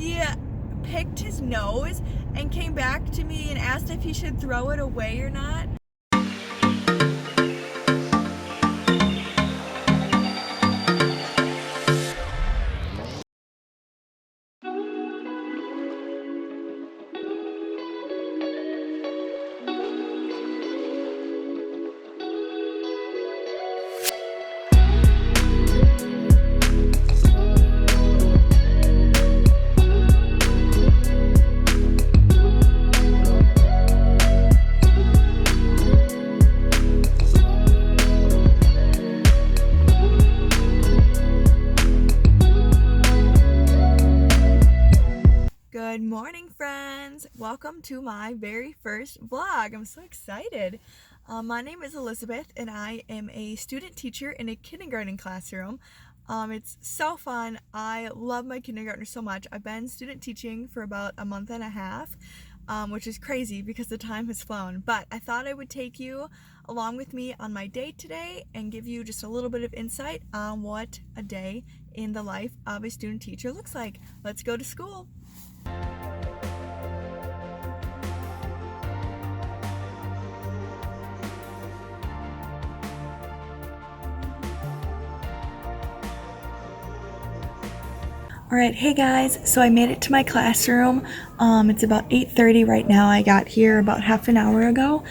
he picked his nose and came back to me and asked if he should throw it away or not. Good morning, friends! Welcome to my very first vlog. I'm so excited. My name is Elizabeth and I am a student teacher in a kindergarten classroom. It's so fun. I love my kindergartners so much. I've been student teaching for about a month and a half, which is crazy because the time has flown. But I thought I would take you along with me on my day today and give you just a little bit of insight on what a day in the life of a student teacher looks like. Let's go to school. Alright, hey guys, so I made it to my classroom. It's about 8:30 right now. I got here about half an hour ago.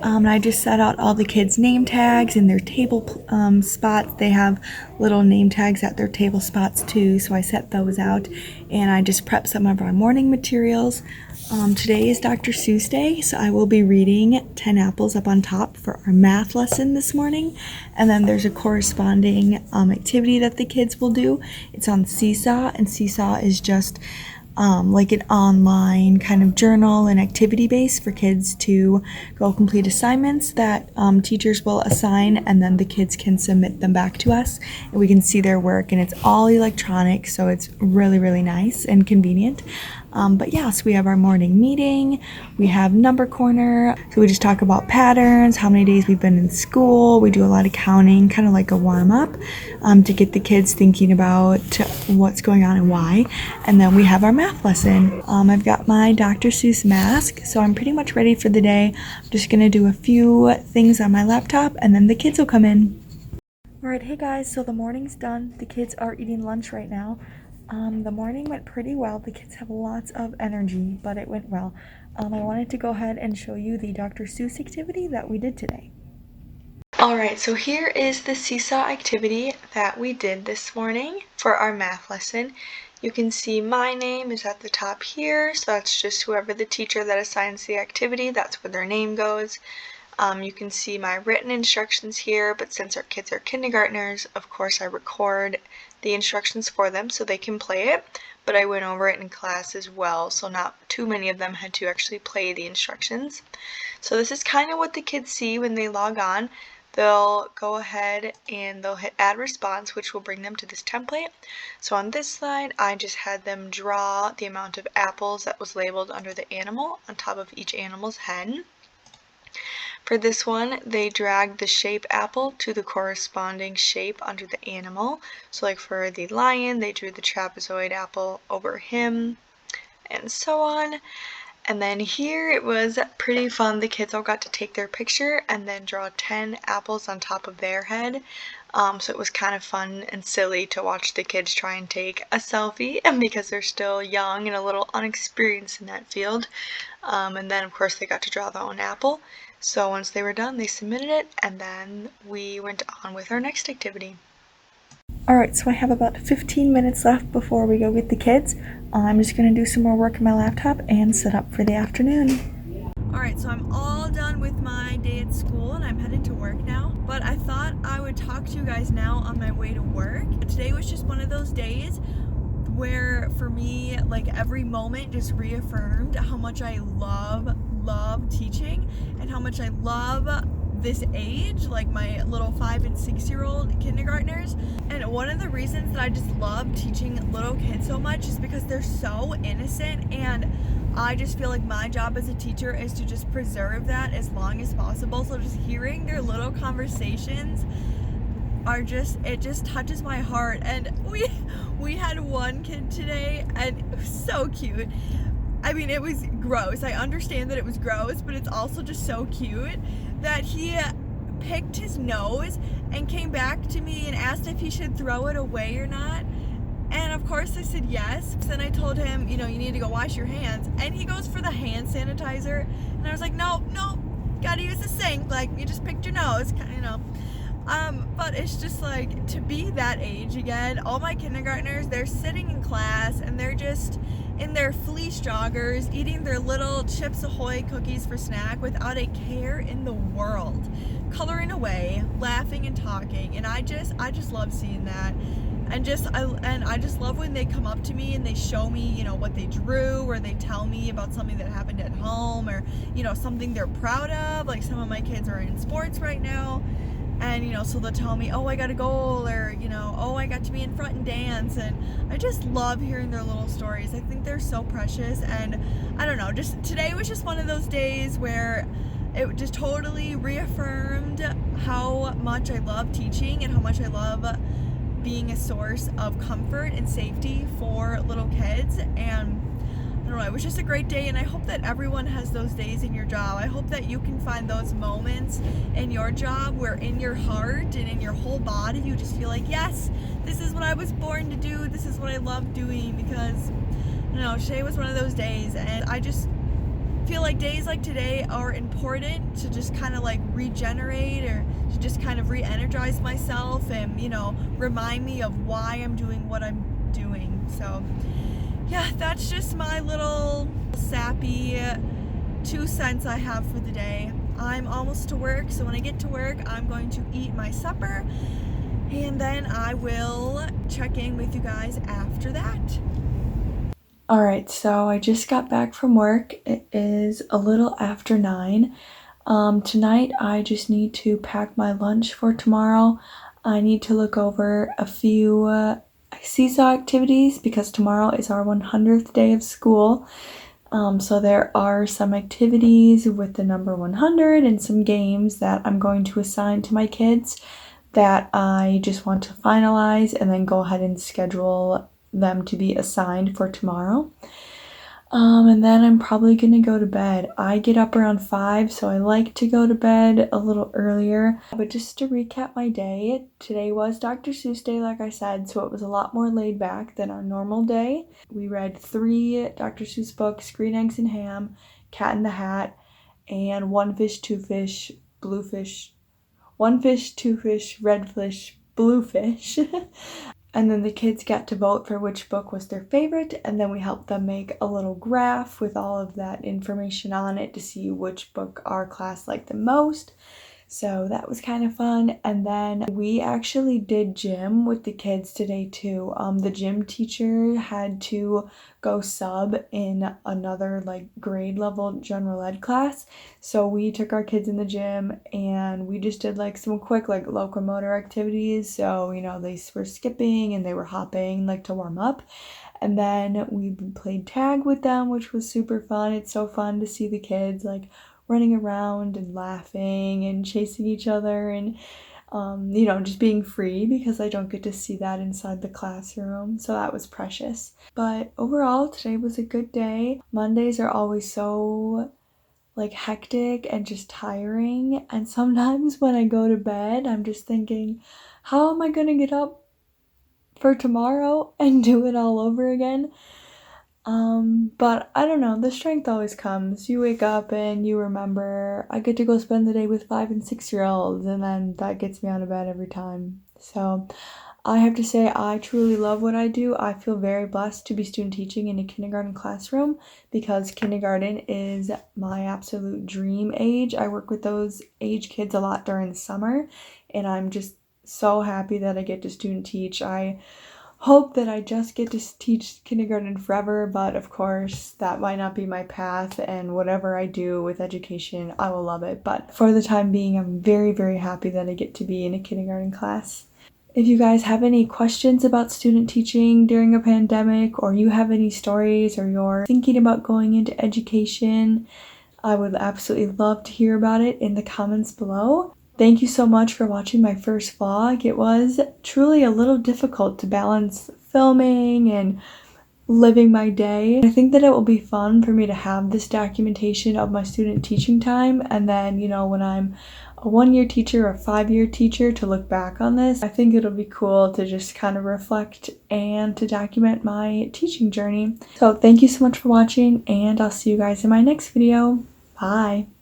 And I just set out all the kids' name tags and their table spots. They have little name tags at their table spots too, so I set those out. And I just prepped some of our morning materials. Today is Dr. Seuss Day, so I will be reading 10 Apples up on top for our math lesson this morning. And then there's a corresponding activity that the kids will do. It's on Seesaw, and Seesaw is just like an online kind of journal and activity base for kids to go complete assignments that teachers will assign, and then the kids can submit them back to us and we can see their work, and it's all electronic, so it's really nice and convenient. But yes, we have our morning meeting, we have number corner, so we just talk about patterns, how many days we've been in school. We do a lot of counting, kind of like a warm-up, to get the kids thinking about what's going on and why. And then we have our math lesson. I've got my Dr. Seuss mask, so I'm pretty much ready for the day. I'm just gonna do a few things on my laptop and then the kids will come in. Alright, hey guys, so the morning's done. The kids are eating lunch right now. The morning went pretty well. The kids have lots of energy, but it went well. I wanted to go ahead and show you the Dr. Seuss activity that we did today. Alright, so here is the Seesaw activity that we did this morning for our math lesson. You can see my name is at the top here, so that's just whoever the teacher that assigns the activity, that's where their name goes. You can see my written instructions here, but since our kids are kindergartners, of course I record the instructions for them so they can play it, but I went over it in class as well, so not too many of them had to actually play the instructions. So this is kind of what the kids see when they log on. They'll go ahead and they'll hit add response, which will bring them to this template. So on this slide, I just had them draw the amount of apples that was labeled under the animal on top of each animal's head. For this one, they dragged the shape apple to the corresponding shape under the animal. So like for the lion, they drew the trapezoid apple over him, and so on. And then here it was pretty fun. The kids all got to take their picture and then draw 10 apples on top of their head. So it was kind of fun and silly to watch the kids try and take a selfie, and because they're still young and a little unexperienced in that field. And then of course they got to draw their own apple. So once they were done, they submitted it, and then we went on with our next activity. Alright, so I have about 15 minutes left before we go get the kids. I'm just going to do some more work on my laptop and set up for the afternoon. Alright, so I'm all done with my day at school and I'm headed to work now. But I thought I would talk to you guys now on my way to work. Today was just one of those days where for me, like every moment just reaffirmed how much I love teaching and how much I love this age, like my little 5 and 6-year-old kindergartners. And one of the reasons that I just love teaching little kids so much is because they're so innocent, and I just feel like my job as a teacher is to just preserve that as long as possible. So just hearing their little conversations are just, it just touches my heart. And we had one kid today, and it was so cute. I mean, it was gross. I understand that it was gross, but it's also just so cute that he picked his nose and came back to me and asked if he should throw it away or not. And of course I said yes. Then I told him, you need to go wash your hands. And he goes for the hand sanitizer. And I was like, no, gotta use the sink. Like, you just picked your nose, But it's just like, to be that age again, all my kindergartners, they're sitting in class and they're just in their fleece joggers, eating their little Chips Ahoy cookies for snack without a care in the world, coloring away, laughing and talking. And I just love seeing that. And I just love when they come up to me and they show me, what they drew, or they tell me about something that happened at home, or, something they're proud of. Like, some of my kids are in sports right now. And, so they'll tell me, oh, I got a goal, or, oh, I got to be in front and dance. And I just love hearing their little stories. I think they're so precious. And I don't know, just today was just one of those days where it just totally reaffirmed how much I love teaching and how much I love being a source of comfort and safety for little kids. And I don't know, it was just a great day, and I hope that everyone has those days in your job. I hope that you can find those moments in your job where in your heart and in your whole body you just feel like, yes, this is what I was born to do, this is what I love doing. Because today was one of those days, and I just feel like days like today are important to just kind of like regenerate, or to just kind of re-energize myself and remind me of why I'm doing what I'm doing. So yeah, that's just my little sappy 2 cents I have for the day. I'm almost to work, so when I get to work I'm going to eat my supper, and then I will check in with you guys after that. Alright, so I just got back from work. It is a little after 9. Tonight I just need to pack my lunch for tomorrow. I need to look over a few seesaw activities because tomorrow is our 100th day of school. So there are some activities with the number 100 and some games that I'm going to assign to my kids that I just want to finalize and then go ahead and schedule them to be assigned for tomorrow. And then I'm probably gonna go to bed. I get up around 5, so I like to go to bed a little earlier. But just to recap my day, today was Dr. Seuss Day, like I said, so it was a lot more laid back than our normal day. We read 3 Dr. Seuss books: Green Eggs and Ham, Cat in the Hat, and One Fish, Two Fish, Blue Fish, One Fish, Two Fish, Red Fish, Blue Fish. And then the kids got to vote for which book was their favorite, and then we helped them make a little graph with all of that information on it to see which book our class liked the most. So that was kind of fun. And then we actually did gym with the kids today too. The gym teacher had to go sub in another grade level general ed class. So we took our kids in the gym and we just did some quick locomotor activities. So, they were skipping and they were hopping to warm up. And then we played tag with them, which was super fun. It's so fun to see the kids running around and laughing and chasing each other and just being free, because I don't get to see that inside the classroom. So that was precious. But overall, today was a good day. Mondays are always so hectic and just tiring. And sometimes when I go to bed, I'm just thinking, how am I gonna get up for tomorrow and do it all over again? But I don't know, the strength always comes. You wake up and you remember, I get to go spend the day with 5 and 6-year-olds, and then that gets me out of bed every time. So I have to say, I truly love what I do. I feel very blessed to be student teaching in a kindergarten classroom, because kindergarten is my absolute dream age. I work with those age kids a lot during the summer, and I'm just so happy that I get to student teach. I hope that I just get to teach kindergarten forever, but of course that might not be my path, and whatever I do with education, I will love it. But for the time being, I'm very, very happy that I get to be in a kindergarten class. If you guys have any questions about student teaching during a pandemic, or you have any stories, or you're thinking about going into education, I would absolutely love to hear about it in the comments below. thank you so much for watching my first vlog. It was truly a little difficult to balance filming and living my day. I think that it will be fun for me to have this documentation of my student teaching time, and then, you know, when I'm a 1-year teacher or a 5-year teacher, to look back on this. I think it'll be cool to just kind of reflect and to document my teaching journey. So thank you so much for watching, and I'll see you guys in my next video. Bye!